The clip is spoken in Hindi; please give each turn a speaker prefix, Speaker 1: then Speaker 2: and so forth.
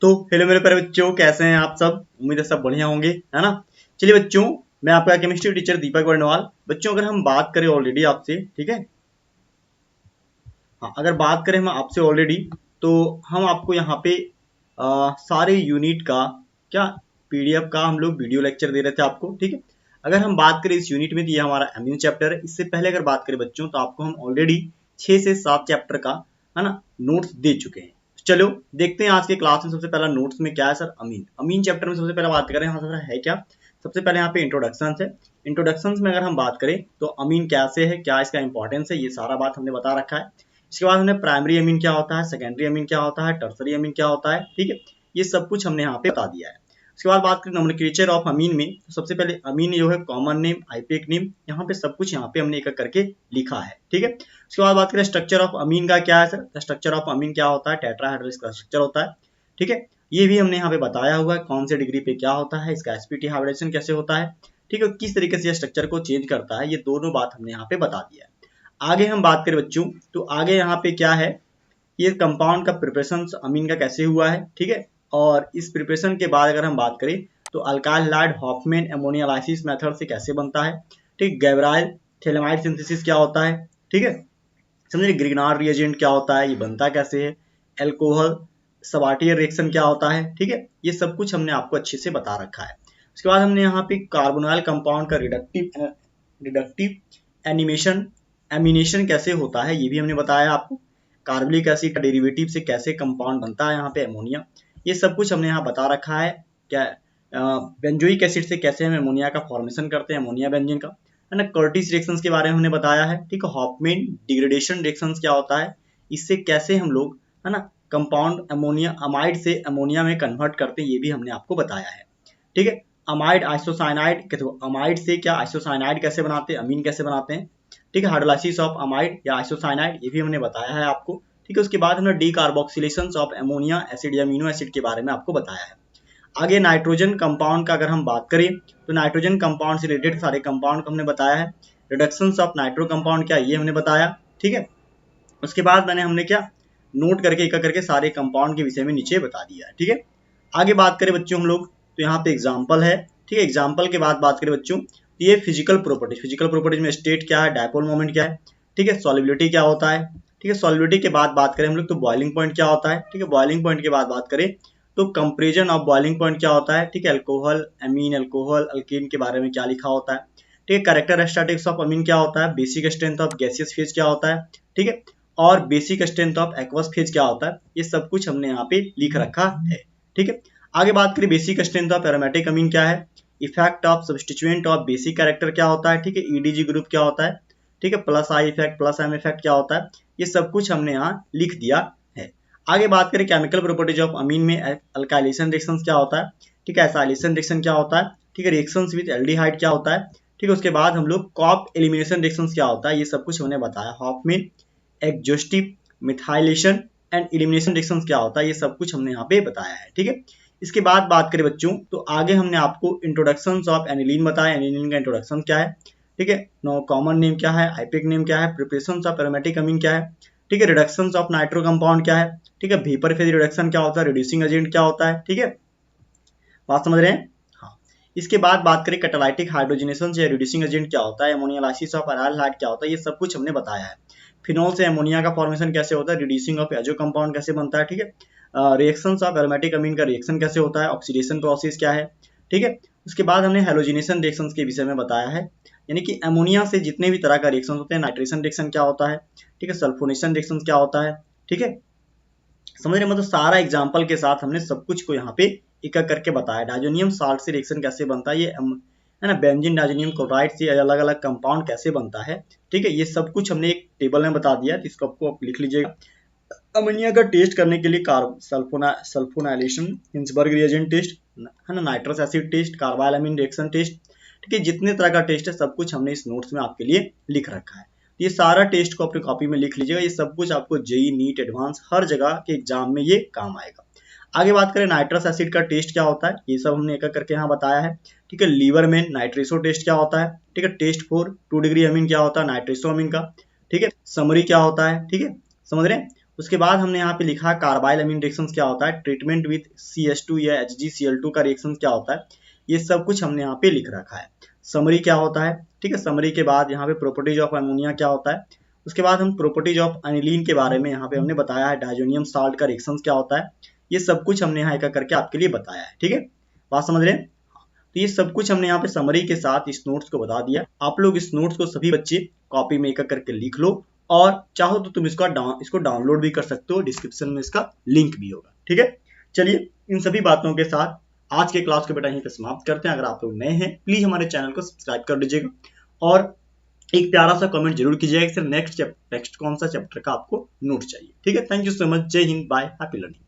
Speaker 1: तो हेलो मेरे प्यारे बच्चों, कैसे हैं आप सब। उम्मीद है सब बढ़िया होंगे, है ना। चलिए बच्चों, मैं आपका केमिस्ट्री टीचर दीपक वर्णवाल। बच्चों अगर हम बात करें ऑलरेडी आपसे, ठीक है, हाँ, अगर बात करें हम आपसे ऑलरेडी, तो हम आपको यहाँ पे सारे यूनिट का क्या पीडीएफ का हम लोग वीडियो लेक्चर दे रहे थे आपको, ठीक है। अगर हम बात करें इस यूनिट में, तो ये हमारा एमीन चैप्टर है। इससे पहले अगर बात करें बच्चों, तो आपको हम ऑलरेडी 6 से 7 चैप्टर का, है ना, नोट्स दे चुके हैं। चलो देखते हैं आज के क्लास में सबसे पहला नोट्स में क्या है सर। अमीन अमीन चैप्टर में सबसे पहले बात करें, यहाँ सर है क्या। सबसे पहले यहाँ पे इंट्रोडक्शन है। इंट्रोडक्शन में अगर हम बात करें, तो अमीन कैसे है, क्या इसका इंपॉर्टेंस है, ये सारा बात हमने बता रखा है। इसके बाद हमने प्राइमरी अमीन क्या होता है, सेकेंडरी अमीन क्या होता है, टर्सरी अमीन क्या होता है, ठीक है, ये सब कुछ हमने यहाँ पे बता दिया है। उसके बाद बात करें नोमेनक्लेचर ऑफ अमीन में, तो सबसे पहले अमीन जो है कॉमन नेम, आईपीएक नेम, यहाँ पे सब कुछ यहाँ पे हमने एक एक करके लिखा है, ठीक है। उसके बाद बात करें स्ट्रक्चर ऑफ अमीन का क्या है सर। स्ट्रक्चर ऑफ अमीन क्या होता है, टेट्राहाइड्रल का स्ट्रक्चर होता है, ठीक है। ये भी हमने यहाँ पे बताया हुआ है कौन से डिग्री पे क्या होता है, इसका एसपीटी हाइब्रिडेशन कैसे होता है, ठीक है, किस तरीके से स्ट्रक्चर को चेंज करता है, ये दोनों बात हमने यहाँ पे बता दिया है। आगे हम बात करें बच्चों, तो आगे यहाँ पे क्या है, ये कंपाउंड का प्रिपरेशन अमीन का कैसे हुआ है, ठीक है। और इस प्रिपरेशन के बाद अगर हम बात करें, तो अल्काइल हैलाइड हॉफमैन एमोनियालाइसिस मेथड से कैसे बनता है, ठीक। गैब्राइल थेलेमाइड सिंथेसिस क्या होता है, ठीक है। समझिए ग्रिग्नार्ड रिएजेंट क्या होता है, ये बनता कैसे है, एल्कोहल सबार्टियर रिएक्शन क्या होता है, ठीक है, ये सब कुछ हमने आपको अच्छे से बता रखा है। उसके बाद हमने यहाँ पे कार्बोनाइल कंपाउंड का रिडक्टिव एनिमेशन एमिनेशन कैसे होता है, ये भी हमने बताया आपको। कार्बोलिक एसिड का डेरिवेटिव से कैसे कंपाउंड बनता है यहाँ पे अमोनिया, ये सब कुछ हमने यहाँ बता रखा है। क्या बेंजोइक एसिड से कैसे हम अमोनिया का फॉर्मेशन करते हैं, अमोनिया बेंजीन का, है ना। कर्टिस रिएक्शंस के बारे में हमने बताया है, ठीक है। हॉफमैन डिग्रेडेशन रिएक्शंस क्या होता है, इससे कैसे हम लोग, है ना, कंपाउंड अमोनिया अमाइड से अमोनिया में कन्वर्ट करते हैं, ये भी हमने आपको बताया है, ठीक है। अमाइड आइसोसाइनाइड, अमाइड से क्या आइसोसाइनाइड कैसे बनाते हैं, अमीन कैसे बनाते हैं, ठीक है। हाइड्रोलाइसिस ऑफ अमाइड या आइसोसाइनाइड, ये भी हमने बताया है आपको, ठीक है। उसके बाद हमने डीकार्बोक्सिलेशन ऑफ अमोनिया एसिड या अमीनो एसिड के बारे में आपको बताया है। आगे नाइट्रोजन कंपाउंड का अगर हम बात करें, तो नाइट्रोजन कंपाउंड से रिलेटेड सारे कंपाउंड को हमने बताया है। रिडक्शंस ऑफ नाइट्रो कंपाउंड क्या, ये हमने बताया, ठीक है। उसके बाद हमने क्या नोट करके एक करके सारे कंपाउंड के विषय में नीचे बता दिया है, ठीक है। आगे बात करें बच्चों हम लोग, तो यहाँ पे एग्जाम्पल है, ठीक है। एग्जाम्पल के बाद बात करें बच्चों, ये फिजिकल प्रॉपर्टीज में स्टेट क्या है, डायपोल मोमेंट क्या है, ठीक है। सॉलिबिलिटी क्या होता है, ठीक है। सॉलिबिलिटी के बाद बात करें हम लोग, तो बॉइलिंग पॉइंट क्या होता है, ठीक है। बॉइलिंग पॉइंट के बाद बात करें, तो कंपेरिजन ऑफ बॉइलिंग पॉइंट क्या होता है, ठीक है। अल्कोहल अमीन अल्कोहल अल्कीन के बारे में क्या लिखा होता है, ठीक है। कैरेक्टरिस्टिक्स ऑफ अमीन क्या होता है, basic strength of gaseous phase क्या होता है, ठीक है। और basic strength of aqueous phase क्या होता है, ये सब कुछ हमने यहाँ पे लिख रखा है, ठीक है। आगे बात करें बेसिक स्ट्रेंथ ऑफ एरोमेटिक अमीन क्या है, effect of substituent of basic character क्या होता है, ठीक है। ईडीजी ग्रुप क्या होता है, ठीक है। Plus I effect plus M effect क्या होता है, ये सब कुछ हमने यहाँ लिख दिया है। आगे बात करें केमिकल प्रॉपर्टीज ऑफ अमीन में, अल्काइलेशन रिएक्शंस क्या होता है, ठीक है। एसाइलेशन रिएक्शन क्या होता है, ठीक है। रिएक्शंस विद एल्डिहाइड क्या होता है, ठीक है। उसके बाद हम लोग कॉप एलिमिनेशन रिएक्शंस क्या होता है, ये सब कुछ हमने बताया। Hofmann exhaustive methylation and elimination reactions क्या होता है, ये सब कुछ हमने यहाँ पे बताया है, ठीक है। इसके बाद बात करें बच्चों, तो आगे हमने आपको इंट्रोडक्शन ऑफ एनिलीन बताया, एनिलीन का इंट्रोडक्शन क्या है, ठीक है। नो कॉमन नेम क्या है, आईपीएक नेम क्या है, प्रिपरेशन ऑफ एरोमेटिक अमीन क्या है, ठीक है। रिडक्शन ऑफ नाइट्रो कंपाउंड क्या है, ठीक है। वेपर फेज रिडक्शन क्या होता है, रिड्यूसिंग एजेंट क्या होता है, ठीक है। बात समझ रहे हैं, हाँ। इसके बाद बात करें कैटालाइटिक हाइड्रोजनेशन से रिड्यूसिंग एजेंट क्या होता है, अमोनियालाइसिस ऑफ अराइल हैलाइड क्या होता है, ये सब कुछ हमने बताया है। फिनोल से अमोनिया का फॉर्मेशन कैसे होता है, रिड्यूसिंग ऑफ एजो कंपाउंड कैसे बनता है, ठीक है। रिएक्शंस ऑफ एरोमेटिक अमीन का रिएक्शन कैसे होता है, ऑक्सीडेशन प्रोसेस क्या है, ठीक है। उसके बाद हमने हेलोजिनेशन रिएक्शंस के विषय में बताया है, यानी कि अमोनिया से जितने भी तरह का रिएक्शन होते हैं, नाइट्रेशन रिएक्शन क्या होता है, ठीक है। सल्फोनेशन रिएक्शन क्या होता है, ठीक है। समझ रहे, मतलब सारा एग्जाम्पल के साथ हमने सब कुछ को यहाँ पे एक एक करके बताया। डाइजोनियम साल्ट से रिएक्शन कैसे बनता है, ये है ना, बेंजीन डाइजोनियम क्लोराइड से अलग अलग कंपाउंड कैसे बनता है, ठीक है। ये सब कुछ हमने एक टेबल में बता दिया, तो इसको आपको आप लिख लीजिएगा। अमोनिया का टेस्ट करने के लिए सल्फोनाइलेशन, हिंसबर्ग रिएजेंट टेस्ट, है ना, nitrous acid test, carbyl reaction test, ठीक है। जितने तरह का टेस्ट है सब कुछ हमने इस नोट्स में आपके लिए लिख रखा है। ये सारा टेस्ट को अपनी कॉपी में लिख लीजिएगा, ये सब कुछ आपको जेई नीट एडवांस हर जगह के एग्जाम में ये काम आएगा। आगे बात करें नाइट्रस एसिड का टेस्ट क्या होता है, ये सब हमने एक एक करके यहाँ बताया है, ठीक है। लीवर में नाइट्रेसो टेस्ट क्या होता है, ठीक है। टेस्ट फॉर 2 डिग्री अमीन क्या होता है, नाइट्रेसो अमीन का, ठीक है। समरी क्या होता है, ठीक है, समझ रहे हैं। उसके बाद हमने यहाँ पे लिखा कार्बाइल अमीन रिएक्शन क्या होता है, ट्रीटमेंट विथ CH2 या HgCl2 का रिएक्शन क्या होता है, ये सब कुछ हमने यहाँ पे लिख रखा है। समरी क्या होता है, ठीक है। समरी के बाद यहाँ पे प्रॉपर्टीज ऑफ अमोनिया क्या होता है, उसके बाद हम प्रॉपर्टीज ऑफ अनिलीन के बारे में यहाँ पे हमने बताया है, डायजोनियम साल्ट का रिएक्शन क्या होता है, ये सब कुछ हमने यहाँ एक करके आपके लिए बताया है, ठीक है। बात समझ रहे हैं। तो ये सब कुछ हमने यहाँ पे समरी के साथ इस नोट्स को बता दिया। आप लोग इस नोट्स को सभी बच्चे कॉपी में एक करके लिख लो, और चाहो तो तुम इसको डाउनलोड भी कर सकते हो, डिस्क्रिप्शन में इसका लिंक भी होगा, ठीक है। चलिए इन सभी बातों के साथ आज के क्लास को बेटा यहीं पे समाप्त करते हैं। अगर आप लोग नए हैं प्लीज हमारे चैनल को सब्सक्राइब कर दीजिएगा, और एक प्यारा सा कमेंट जरूर कीजिएगा कि सर नेक्स्ट कौन सा चैप्टर का आपको नोट चाहिए, ठीक है। थैंक यू सो मच, जय हिंद, बाय, हैप्पी लर्निंग।